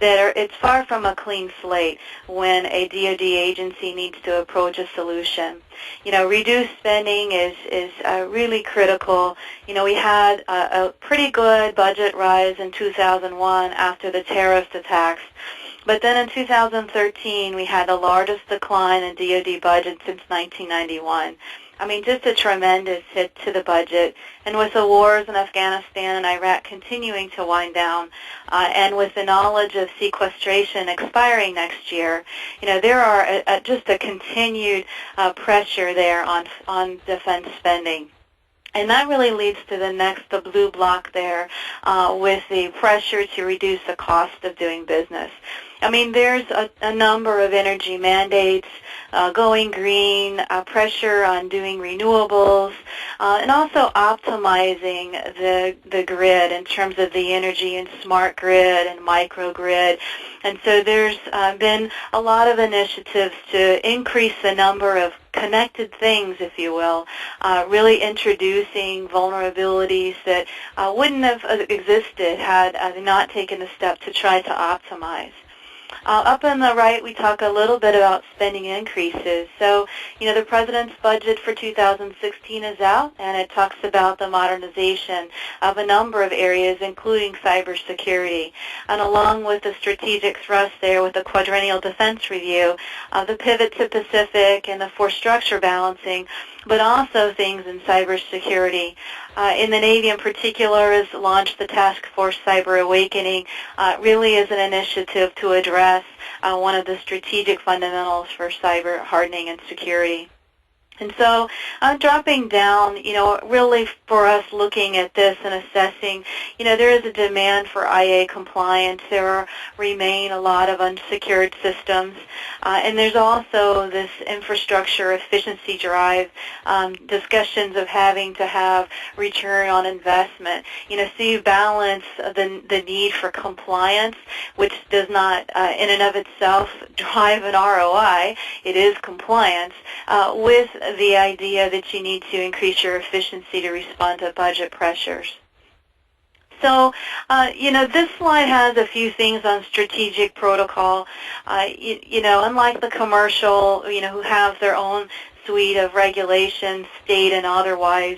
it's far from a clean slate when a DoD agency needs to approach a solution. Reduced spending is really critical. We had a pretty good budget rise in 2001 after the terrorist attacks. But then in 2013, we had the largest decline in DoD budget since 1991. I mean, just a tremendous hit to the budget. And with the wars in Afghanistan and Iraq continuing to wind down, and with the knowledge of sequestration expiring next year, there are just a continued pressure there on defense spending. And that really leads to the blue block there, with the pressure to reduce the cost of doing business. I mean, there's a number of energy mandates, going green, pressure on doing renewables, and also optimizing the grid in terms of the energy and smart grid and microgrid. And so there's been a lot of initiatives to increase the number of connected things, if you will, really introducing vulnerabilities that wouldn't have existed had they not taken the step to try to optimize. Up on the right, we talk a little bit about spending increases. So, the President's budget for 2016 is out, and it talks about the modernization of a number of areas, including cybersecurity. And along with the strategic thrust there with the quadrennial defense review, the pivot to Pacific and the force structure balancing, but also things in cybersecurity. In the Navy in particular has launched the Task Force Cyber Awakening, really is an initiative to address one of the strategic fundamentals for cyber hardening and security. And so dropping down, really for us looking at this and assessing, there is a demand for IA compliance. There remain a lot of unsecured systems. And there's also this infrastructure efficiency drive, discussions of having to have return on investment. So you balance the need for compliance, which does not in and of itself drive an ROI. It is compliance, with the idea that you need to increase your efficiency to respond to budget pressures. So, this slide has a few things on strategic protocol. Unlike the commercial, who have their own suite of regulations, state and otherwise,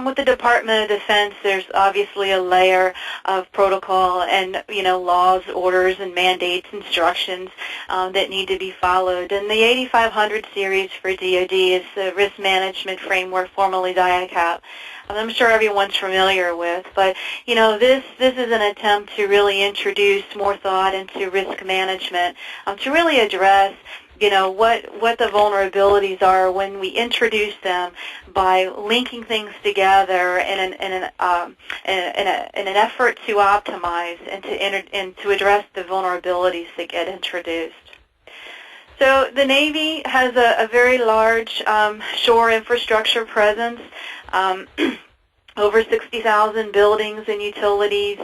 with the Department of Defense, there's obviously a layer of protocol and, laws, orders, and mandates, instructions that need to be followed. And the 8500 series for DoD is the risk management framework, formerly DIACAP. I'm sure everyone's familiar with, but this is an attempt to really introduce more thought into risk management, to really address what the vulnerabilities are when we introduce them by linking things together in an effort to optimize and to address the vulnerabilities that get introduced. So the Navy has a very large shore infrastructure presence. Over 60,000 buildings and utilities.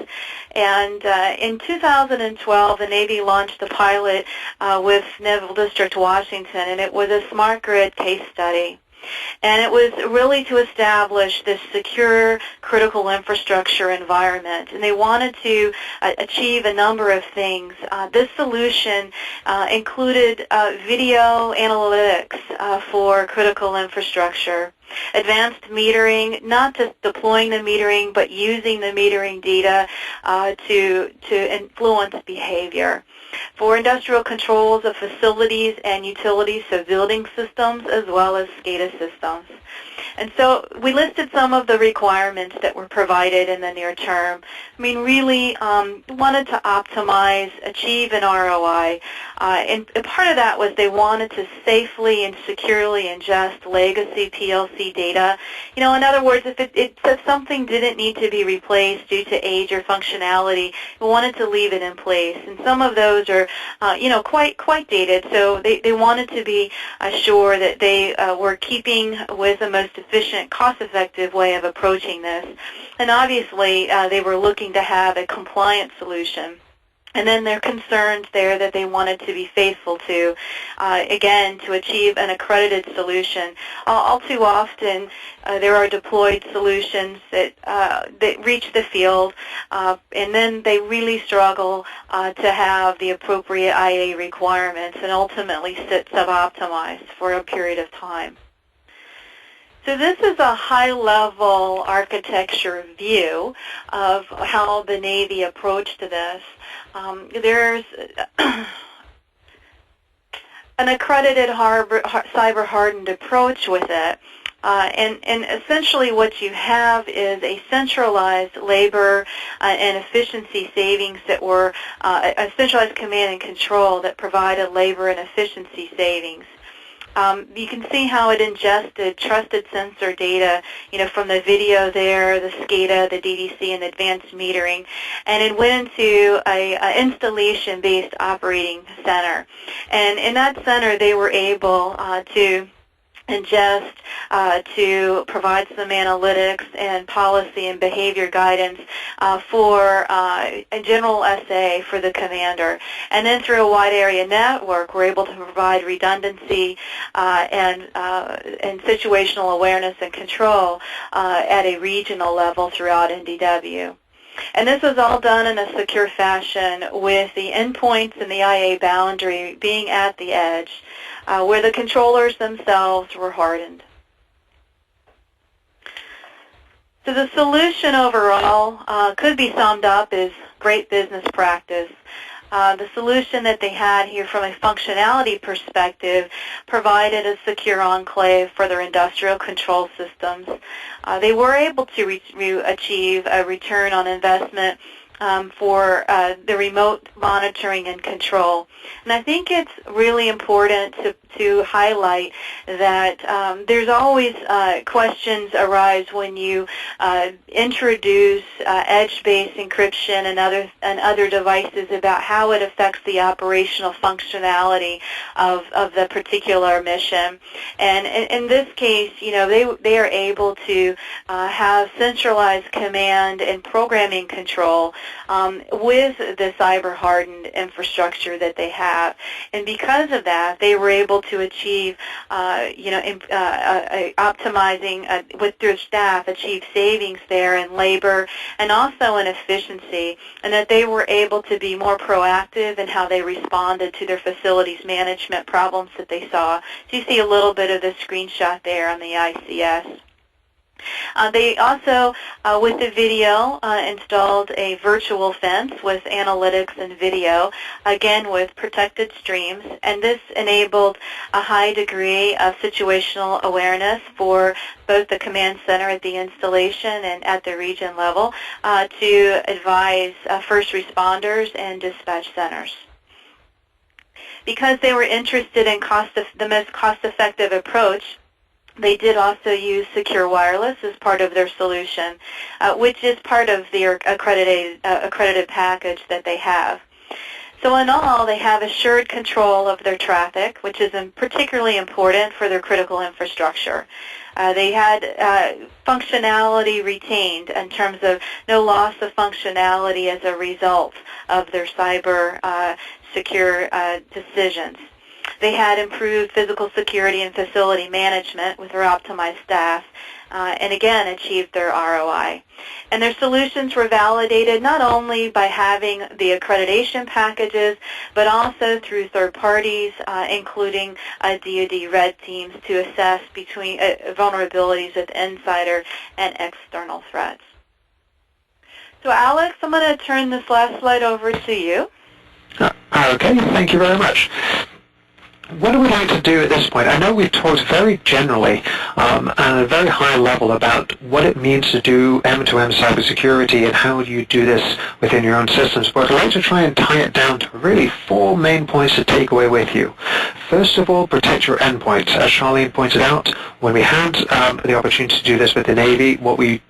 And in 2012, the Navy launched a pilot with Naval District, Washington, and it was a smart grid case study. And it was really to establish this secure critical infrastructure environment. And they wanted to achieve a number of things. This solution included video analytics for critical infrastructure, advanced metering, not just deploying the metering, but using the metering data to influence behavior. For industrial controls of facilities and utilities, so building systems as well as SCADA systems. And so we listed some of the requirements that were provided in the near term. I mean, really wanted to optimize, achieve an ROI. And part of that was they wanted to safely and securely ingest legacy PLC data. In other words, if something didn't need to be replaced due to age or functionality, we wanted to leave it in place. And some of those are, quite dated. So they wanted to be sure that they were keeping with the most efficient, cost-effective way of approaching this. And obviously, they were looking to have a compliant solution. And then there are concerns there that they wanted to be faithful to, again, to achieve an accredited solution. All too often, there are deployed solutions that reach the field, and then they really struggle to have the appropriate IA requirements and ultimately sit suboptimized for a period of time. So this is a high-level architecture view of how the Navy approached this. There's an accredited cyber-hardened approach with it. And essentially what you have is a centralized labor and efficiency savings that were a centralized command and control that provided labor and efficiency savings. You can see how it ingested trusted sensor data, from the video there, the SCADA, the DDC, and advanced metering, and it went into a installation-based operating center. And in that center, they were able to ingest to provide some analytics and policy and behavior guidance for a general SA for the commander. And then through a wide area network, we're able to provide redundancy and situational awareness and control at a regional level throughout NDW. And this was all done in a secure fashion with the endpoints and the IA boundary being at the edge, where the controllers themselves were hardened. So the solution overall could be summed up as great business practice. The solution that they had here from a functionality perspective provided a secure enclave for their industrial control systems. They were able to achieve a return on investment for the remote monitoring and control. And I think it's really important to highlight that there's always questions arise when you introduce edge-based encryption and other devices about how it affects the operational functionality of the particular mission. And in this case, they are able to have centralized command and programming control with the cyber-hardened infrastructure that they have. And because of that, they were able to achieve, optimizing with their staff, achieve savings there in labor and also in efficiency, and that they were able to be more proactive in how they responded to their facilities management problems that they saw. So you see a little bit of the screenshot there on the ICS. They also, with the video, installed a virtual fence with analytics and video, again with protected streams, and this enabled a high degree of situational awareness for both the command center at the installation and at the region level to advise first responders and dispatch centers. Because they were interested in the most cost-effective approach, they did also use secure wireless as part of their solution, which is part of their accredited package that they have. So in all, they have assured control of their traffic, which is particularly important for their critical infrastructure. They had functionality retained in terms of no loss of functionality as a result of their cyber secure decisions. They had improved physical security and facility management with their optimized staff, and again achieved their ROI. And their solutions were validated not only by having the accreditation packages, but also through third parties, including DoD red teams, to assess between vulnerabilities with insider and external threats. So Alex, I'm going to turn this last slide over to you. Okay, thank you very much. What do we like to do at this point? I know we've talked very generally at a very high level about what it means to do M2M cybersecurity and how you do this within your own systems, but I'd like to try and tie it down to really 4 main points to take away with you. First of all, protect your endpoints. As Charlene pointed out, when we had the opportunity to do this with the Navy, what we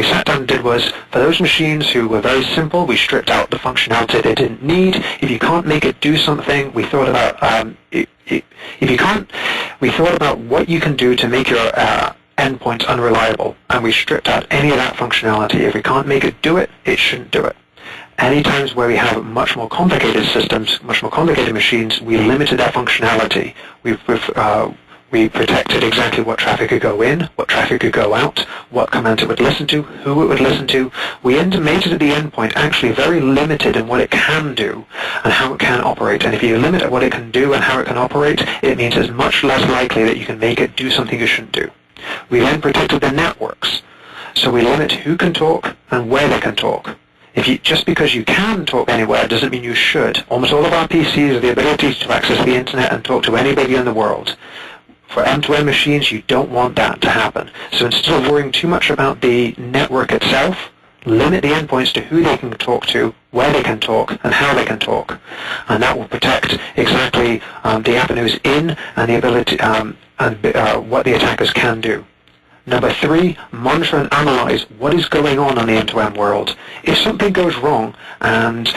sat down and did was, for those machines who were very simple, we stripped out the functionality they didn't need. If you can't make it do something, we thought about we thought about what you can do to make your endpoints unreliable, and we stripped out any of that functionality. If we can't make it do it, it shouldn't do it. Any times where we have much more complicated systems, much more complicated machines, we limited that functionality. We protected exactly what traffic could go in, what traffic could go out, what commands it would listen to, who it would listen to. We made it the endpoint actually very limited in what it can do and how it can operate. And if you limit what it can do and how it can operate, it means it's much less likely that you can make it do something you shouldn't do. We then protected the networks. So we limit who can talk and where they can talk. Just because you can talk anywhere doesn't mean you should. Almost all of our PCs have the ability to access the internet and talk to anybody in the world. For M2M machines, you don't want that to happen. So instead of worrying too much about the network itself, limit the endpoints to who they can talk to, where they can talk, and how they can talk. And that will protect exactly the avenues in and the ability and what the attackers can do. Number 3, monitor and analyze what is going on the M2M world. If something goes wrong and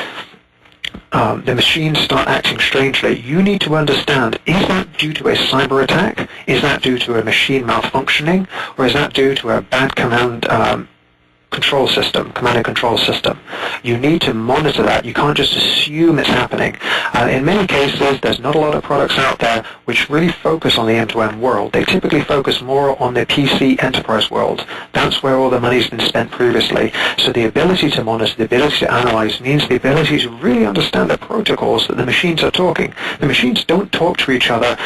the machines start acting strangely, you need to understand, is that due to a cyber attack? Is that due to a machine malfunctioning? Or is that due to a bad command and control system? You need to monitor that. You can't just assume it's happening. In many cases, there's not a lot of products out there which really focus on the M2M world. They typically focus more on the PC enterprise world. That's where all the money's been spent previously. So the ability to monitor, the ability to analyze means the ability to really understand the protocols that the machines are talking. The machines don't talk to each other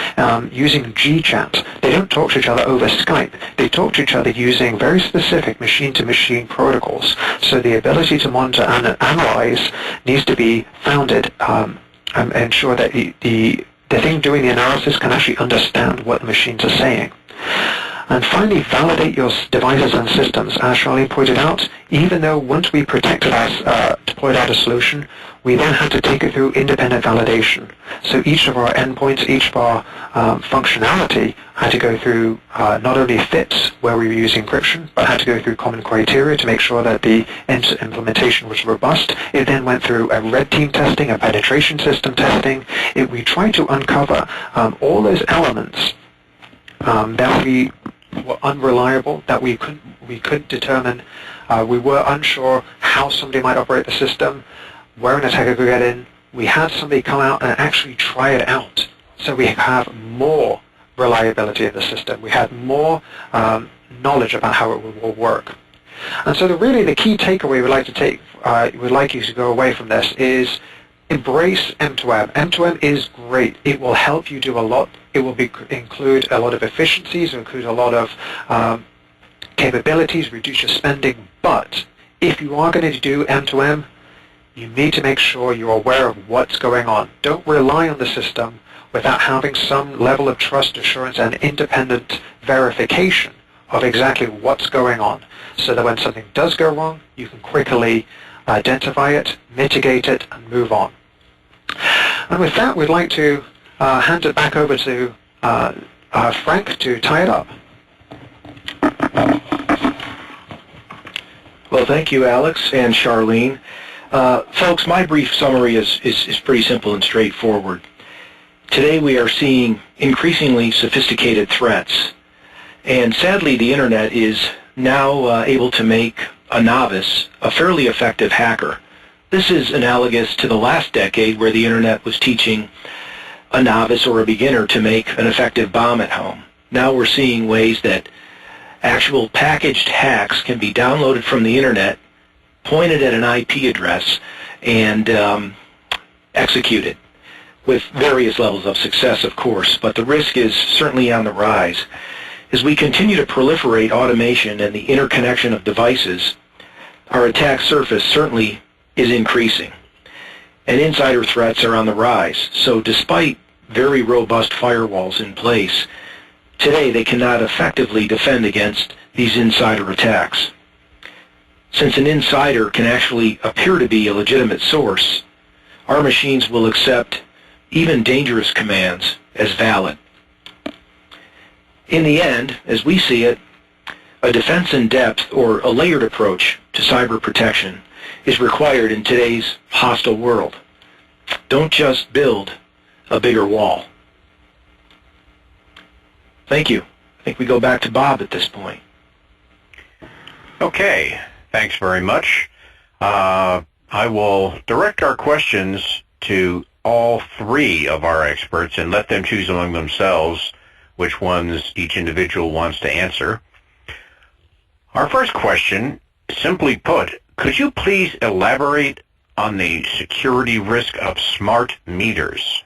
using GChat. They don't talk to each other over Skype. They talk to each other using very specific machine-to-machine protocols. So the ability to monitor and analyze needs to be founded and ensure that the thing doing the analysis can actually understand what the machines are saying. And finally, validate your devices and systems. As Charlene pointed out, even though once we deployed out a solution, we then had to take it through independent validation. So each of our endpoints, each of our functionality had to go through not only fits where we were using encryption, but had to go through common criteria to make sure that the implementation was robust. It then went through a red team testing, a penetration system testing. We tried to uncover all those elements that we were unreliable, that we couldn't determine. We were unsure how somebody might operate the system, where an attacker could get in. We had somebody come out and actually try it out. So we have more reliability of the system. We had more knowledge about how it will work. And so really the key takeaway we'd like you to go away from this is embrace M2M. M2M is great. It will help you do a lot. It will include a lot of efficiencies, include a lot of capabilities, reduce your spending. But if you are going to do M2M, you need to make sure you're aware of what's going on. Don't rely on the system without having some level of trust, assurance, and independent verification of exactly what's going on, so that when something does go wrong, you can quickly identify it, mitigate it, and move on. And with that, we'd like to hand it back over to Frank to tie it up. Well, thank you, Alex and Charlene. Folks, my brief summary is pretty simple and straightforward. Today we are seeing increasingly sophisticated threats, and sadly the Internet is now able to make a novice a fairly effective hacker. This is analogous to the last decade where the Internet was teaching a novice or a beginner to make an effective bomb at home. Now we're seeing ways that actual packaged hacks can be downloaded from the Internet, pointed at an IP address, and executed, with various levels of success, of course, but the risk is certainly on the rise. As we continue to proliferate automation and the interconnection of devices, our attack surface certainly is increasing, and insider threats are on the rise. So despite very robust firewalls in place, today they cannot effectively defend against these insider attacks. Since an insider can actually appear to be a legitimate source, our machines will accept even dangerous commands as valid. In the end, as we see it, a defense in depth or a layered approach to cyber protection is required in today's hostile world. Don't just build a bigger wall. Thank you. I think we go back to Bob at this point. Okay, thanks very much. I will direct our questions to all three of our experts and let them choose among themselves which ones each individual wants to answer. Our first question, simply put, could you please elaborate on the security risk of smart meters?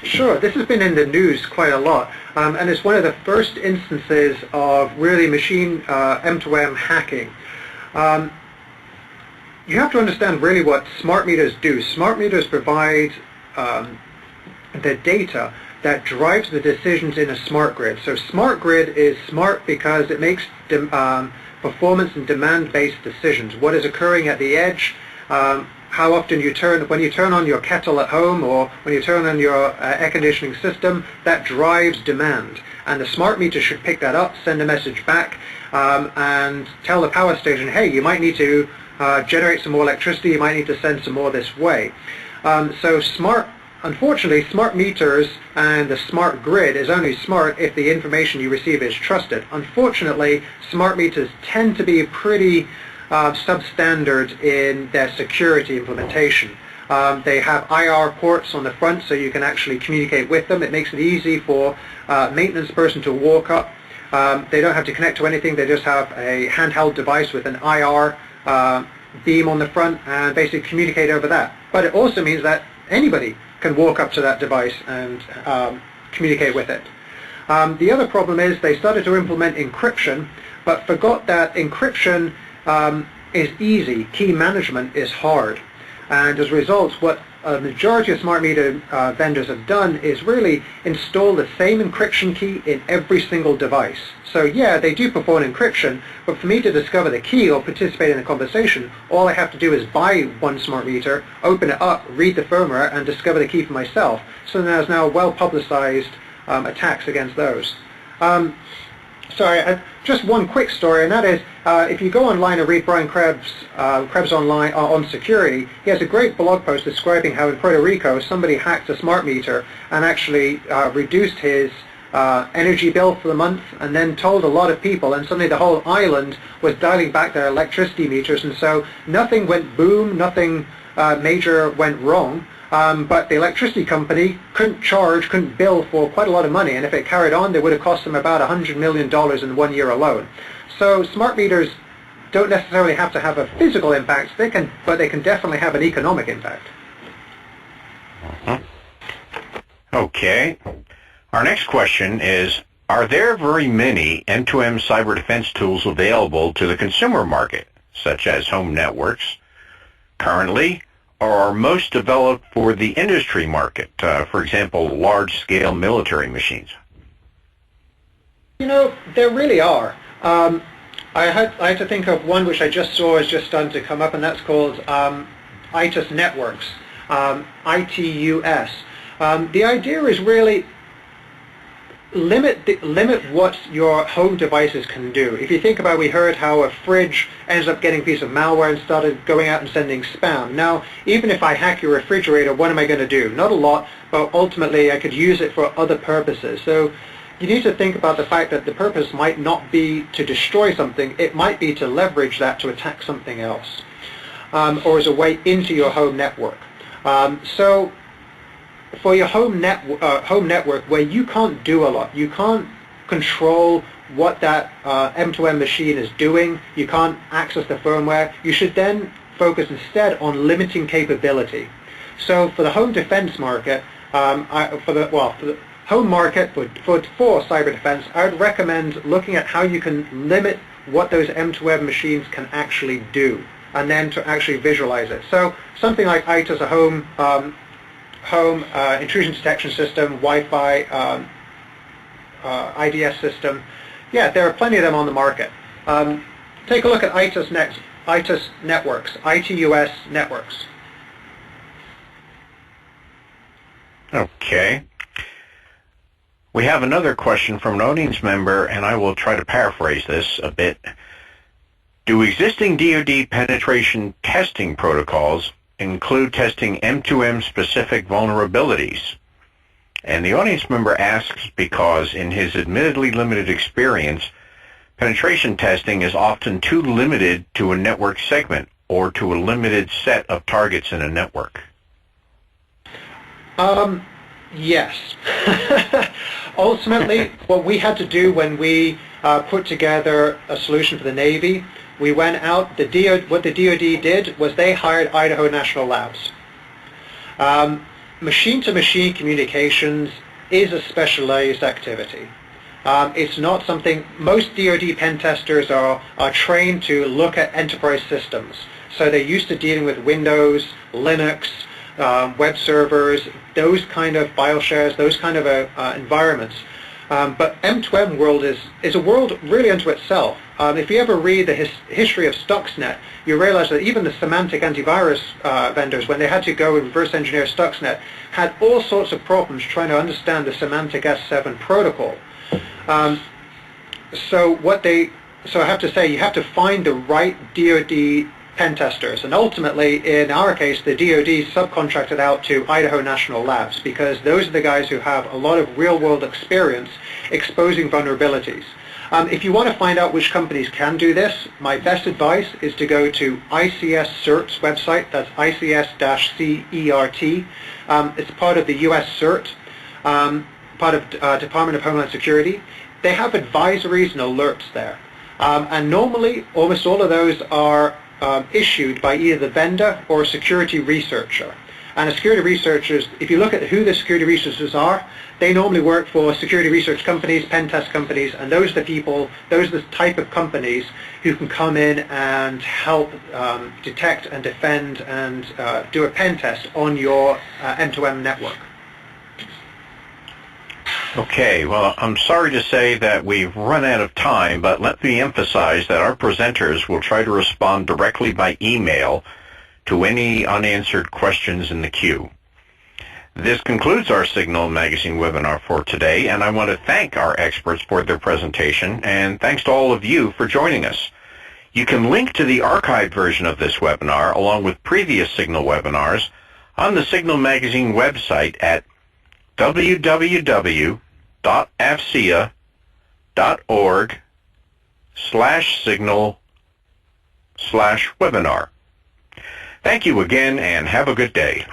Sure. This has been in the news quite a lot, and it's one of the first instances of really machine M2M hacking. You have to understand really what smart meters do. Smart meters provide the data that drives the decisions in a smart grid. So smart grid is smart because it makes performance and demand-based decisions. What is occurring at the edge, how often when you turn on your kettle at home or when you turn on your air conditioning system, that drives demand. And the smart meter should pick that up, send a message back, and tell the power station, hey, you might need to generate some more electricity, you might need to send some more this way. Unfortunately, smart meters and the smart grid is only smart if the information you receive is trusted. Unfortunately, smart meters tend to be pretty substandard in their security implementation. They have IR ports on the front so you can actually communicate with them. It makes it easy for a maintenance person to walk up. They don't have to connect to anything. They just have a handheld device with an IR beam on the front and basically communicate over that. But it also means that anybody can walk up to that device and communicate with it. The other problem is they started to implement encryption, but forgot that encryption is easy, key management is hard. And as a result, what a majority of smart meter vendors have done is really install the same encryption key in every single device. So yeah, they do perform encryption, but for me to discover the key or participate in a conversation, all I have to do is buy one smart meter, open it up, read the firmware, and discover the key for myself. So there's now well-publicized attacks against those. Just one quick story, and that is, if you go online and read Brian Krebs online on security, he has a great blog post describing how in Puerto Rico somebody hacked a smart meter and actually reduced his energy bill for the month, and then told a lot of people, and suddenly the whole island was dialing back their electricity meters, and so nothing went boom, nothing major went wrong. But the electricity company couldn't bill for quite a lot of money, and if it carried on, they would have cost them about $100 million in 1 year alone. So smart meters don't necessarily have to have a physical impact, but they can definitely have an economic impact. Okay. Our next question is, are there very many M2M cyber defense tools available to the consumer market, such as home networks, currently, or are most developed for the industry market, for example, large-scale military machines? You know, there really are. I had to think of one which I just saw is just starting to come up, and that's called ITUS Networks, ITUS. The idea is really limit what your home devices can do. If you think about, we heard how a fridge ends up getting a piece of malware and started going out and sending spam. Now, even if I hack your refrigerator, what am I going to do? Not a lot, but ultimately I could use it for other purposes. So you need to think about the fact that the purpose might not be to destroy something, it might be to leverage that to attack something else, or as a way into your home network. So for your home network where you can't do a lot, you can't control what that M2M machine is doing, you can't access the firmware, you should then focus instead on limiting capability. So for the home defense market, for the home market for cyber defense, I would recommend looking at how you can limit what those M2M machines can actually do, and then to actually visualize it. So something like ITIS, a home intrusion detection system, Wi-Fi IDS system. Yeah, there are plenty of them on the market. Take a look at ITIS networks, ITUS networks. Okay. We have another question from an audience member, and I will try to paraphrase this a bit. Do existing DoD penetration testing protocols include testing M2M specific vulnerabilities? And the audience member asks because in his admittedly limited experience, penetration testing is often too limited to a network segment or to a limited set of targets in a network. Yes. Ultimately, what we had to do when we put together a solution for the Navy, we went out, what the DoD did was they hired Idaho National Labs. Machine-to-machine communications is a specialized activity. It's not something, most DoD pen testers are trained to look at enterprise systems. So they're used to dealing with Windows, Linux, web servers, those kind of file shares, those kind of environments. But M2M world is a world really unto itself. If you ever read the history of Stuxnet, you realize that even the semantic antivirus vendors, when they had to go and reverse engineer Stuxnet, had all sorts of problems trying to understand the semantic S7 protocol. So I have to say, you have to find the right DoD pen testers, and ultimately, in our case, the DoD subcontracted out to Idaho National Labs because those are the guys who have a lot of real-world experience exposing vulnerabilities. If you want to find out which companies can do this, my best advice is to go to ICS CERT's website. That's ICS-CERT. It's part of the U.S. CERT, part of Department of Homeland Security. They have advisories and alerts there. And normally, almost all of those are issued by either the vendor or a security researcher. And a security researchers, if you look at who the security researchers are, they normally work for security research companies, pen test companies, and those are the type of companies who can come in and help detect and defend and do a pen test on your M2M network. Okay, well, I'm sorry to say that we've run out of time, but let me emphasize that our presenters will try to respond directly by email to any unanswered questions in the queue. This concludes our Signal Magazine webinar for today, and I want to thank our experts for their presentation, and thanks to all of you for joining us. You can link to the archived version of this webinar, along with previous Signal webinars, on the Signal Magazine website at www.afcia.org/signal/webinar. Thank you again, and have a good day.